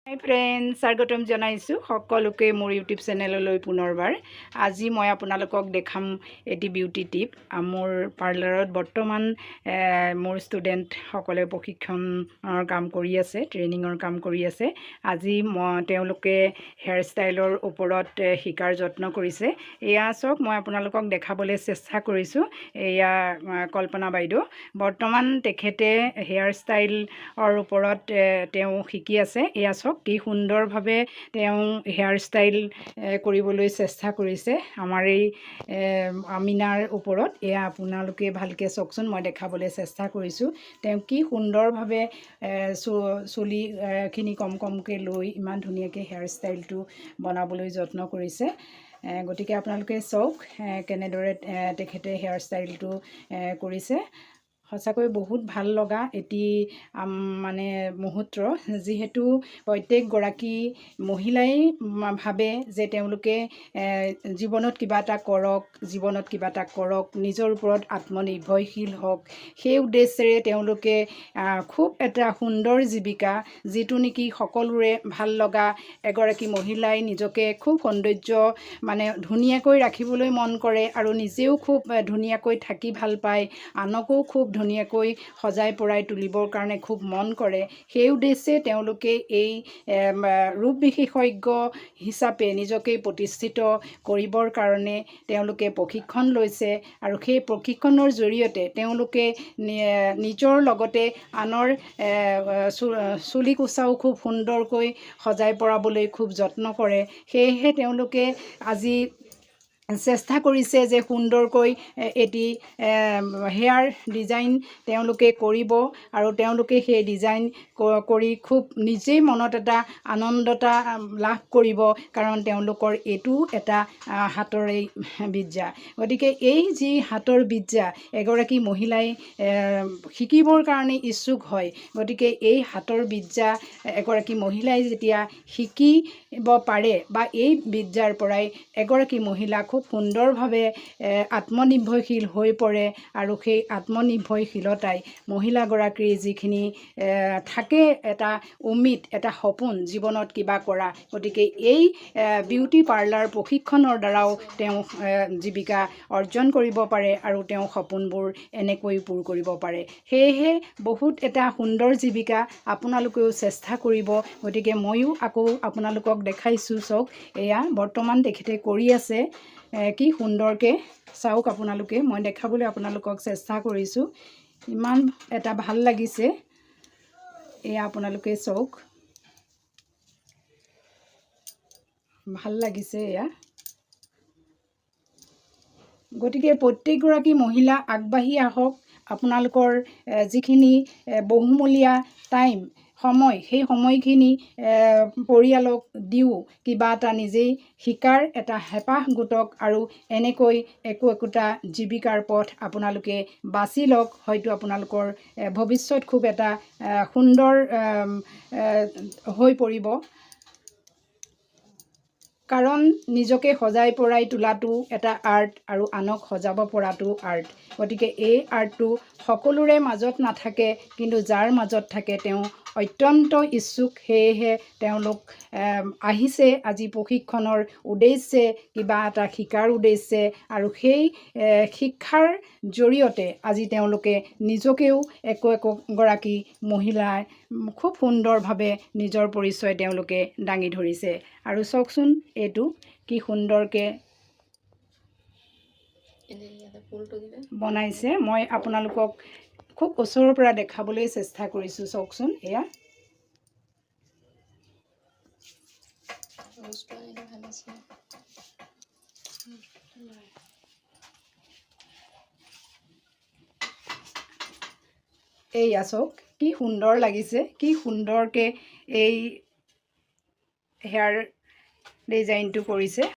হাই friends, স্বাগতম জনাইছোঁ সকলোকে মোৰ ইউটিউব চেনেললৈ পুনৰবাৰ। আজি মই আপোনালোকক দেখাম এটি বিউটি টিপ। মোৰ পাৰ্লাৰত বৰ্তমান মোৰ ষ্টুডেণ্টসকলে প্ৰশিক্ষণৰ কাম কৰি আছে, ট্ৰেইনিঙৰ কাম কৰি আছে। আজি তেওঁলোকে হেয়াৰ ষ্টাইলৰ ওপৰত শিকাৰ যত্ন কৰিছে। এয়া চাওক, মই আপোনালোকক দেখাবলৈ চেষ্টা কৰিছোঁ। এয়া কল্পনা বাইদেউ, বৰ্তমান তেখেতে হেয়াৰ ষ্টাইলৰ ওপৰত তেওঁ শিকি আছে। এয়া চাওক কি সুন্দৰভাৱে তেওঁ হেয়াৰ ষ্টাইল কৰিবলৈ চেষ্টা কৰিছে আমাৰ এই আমিনাৰ ওপৰত। এয়া আপোনালোকে ভালকৈ চাওকচোন, মই দেখাবলৈ চেষ্টা কৰিছোঁ। তেওঁ কি সুন্দৰভাৱে চুলিখিনি কম কমকৈ লৈ ইমান ধুনীয়াকৈ হেয়াৰ ষ্টাইলটো বনাবলৈ যত্ন কৰিছে। গতিকে আপোনালোকে চাওক কেনেদৰে তেখেতে হেয়াৰ ষ্টাইলটো কৰিছে। সঁচাকৈ বহুত ভাল লগা এটি মানে মুহূৰ্ত, যিহেতু প্ৰত্যেকগৰাকী মহিলাই ভাবে যে তেওঁলোকে জীৱনত কিবা এটা কৰক, নিজৰ ওপৰত আত্মনিৰ্ভৰশীল হওক। সেই উদ্দেশ্যেৰে তেওঁলোকে খুব এটা সুন্দৰ জীৱিকা, যিটো নেকি সকলোৰে ভাল লগা, এগৰাকী মহিলাই নিজকে খুব সৌন্দৰ্য মানে ধুনীয়াকৈ ৰাখিবলৈ মন কৰে আৰু নিজেও খুব ধুনীয়াকৈ থাকি ভাল পায়, আনকো খুব ধুনীয়াকৈ সজাই পৰাই তুলিবৰ কাৰণে খুব মন কৰে। সেই উদ্দেশ্যে তেওঁলোকে এই ৰূপ বিশেষজ্ঞ হিচাপে নিজকে প্ৰতিষ্ঠিত কৰিবৰ কাৰণে তেওঁলোকে প্ৰশিক্ষণ লৈছে। আৰু সেই প্ৰশিক্ষণৰ জৰিয়তে তেওঁলোকে নিজৰ লগতে আনৰ চুলি কোচাও খুব সুন্দৰকৈ সজাই পৰাবলৈ খুব যত্ন কৰে। সেয়েহে তেওঁলোকে আজি চেষ্টা কৰিছে যে সুন্দৰকৈ এটি হেয়াৰ ডিজাইন তেওঁলোকে কৰিব আৰু তেওঁলোকে সেই ডিজাইন কৰি খুব নিজেই মনত এটা আনন্দতা লাভ কৰিব, কাৰণ তেওঁলোকৰ এইটো এটা হাতৰেই বিদ্যা। গতিকে এই যি হাতৰ বিদ্যা এগৰাকী মহিলাই শিকিবৰ কাৰণে ইচ্ছুক হয়, গতিকে এই হাতৰ বিদ্যা এগৰাকী মহিলাই যেতিয়া শিকিব পাৰে বা এই বিদ্যাৰ পৰাই এগৰাকী মহিলা খুব সুন্দৰভাৱে আত্মনিৰ্ভৰশীল হৈ পৰে। আৰু সেই আত্মনিৰ্ভৰশীলতাই মহিলাগৰাকীৰ যিখিনি থাকে এটা উম্মিদ, এটা সপোন জীৱনত কিবা কৰা, গতিকে এই বিউটি পাৰ্লাৰ প্ৰশিক্ষণৰ দ্বাৰাও তেওঁ জীৱিকা অৰ্জন কৰিব পাৰে আৰু তেওঁ সপোনবোৰ এনেকৈ পূৰ কৰিব পাৰে। সেয়েহে বহুত এটা সুন্দৰ জীৱিকা, আপোনালোকেও চেষ্টা কৰিব। গতিকে ময়ো আকৌ আপোনালোকক দেখাইছোঁ, চাওক এয়া বৰ্তমান তেখেতে কৰি আছে কি সুন্দৰকৈ। চাওক আপোনালোকে, মই দেখাবলৈ আপোনালোকক চেষ্টা কৰিছোঁ, ইমান এটা ভাল লাগিছে। এয়া আপোনালোকে চাওক, ভাল লাগিছে এয়া। গতিকে প্ৰত্যেকগৰাকী মহিলা আগবাঢ়ি আহক। আপোনালোকৰ যিখিনি বহুমূলীয়া সময়, সেই সময়খিনি পৰিয়ালক দিও কিবা এটা নিজেই শিকাৰ এটা হেঁপাহ গোটক আৰু এনেকৈ একোটা জীৱিকাৰ পথ আপোনালোকে বাছি লওক। হয়তো আপোনালোকৰ ভৱিষ্যত খুব এটা সুন্দৰ হৈ পৰিব, কাৰণ নিজকে সজাই পৰাই তোলাটো এটা আৰ্ট আৰু আনক সজাব পৰাটো আৰ্ট। গতিকে এই আৰ্টটো সকলোৰে মাজত নাথাকে, কিন্তু যাৰ মাজত থাকে তেওঁ অত্যন্ত ইচ্ছুক। সেয়েহে তেওঁলোক আহিছে আজি প্ৰশিক্ষণৰ উদ্দেশ্যে, কিবা এটা শিকাৰ উদ্দেশ্যে। আৰু সেই শিক্ষাৰ জৰিয়তে আজি তেওঁলোকে নিজকেও একোগৰাকী মহিলাই খুব সুন্দৰভাৱে নিজৰ পৰিচয় তেওঁলোকে দাঙি ধৰিছে। আৰু চাওকচোন এইটো কি সুন্দৰকৈ বনাইছে। মই আপোনালোকক খুব ওচৰৰ পৰা দেখাবলৈ চেষ্টা কৰিছোঁ। চাওকচোন এয়া এইয়া চাওক কি সুন্দৰ লাগিছে, কি সুন্দৰকৈ এই হেয়াৰ ডিজাইনটো কৰিছে।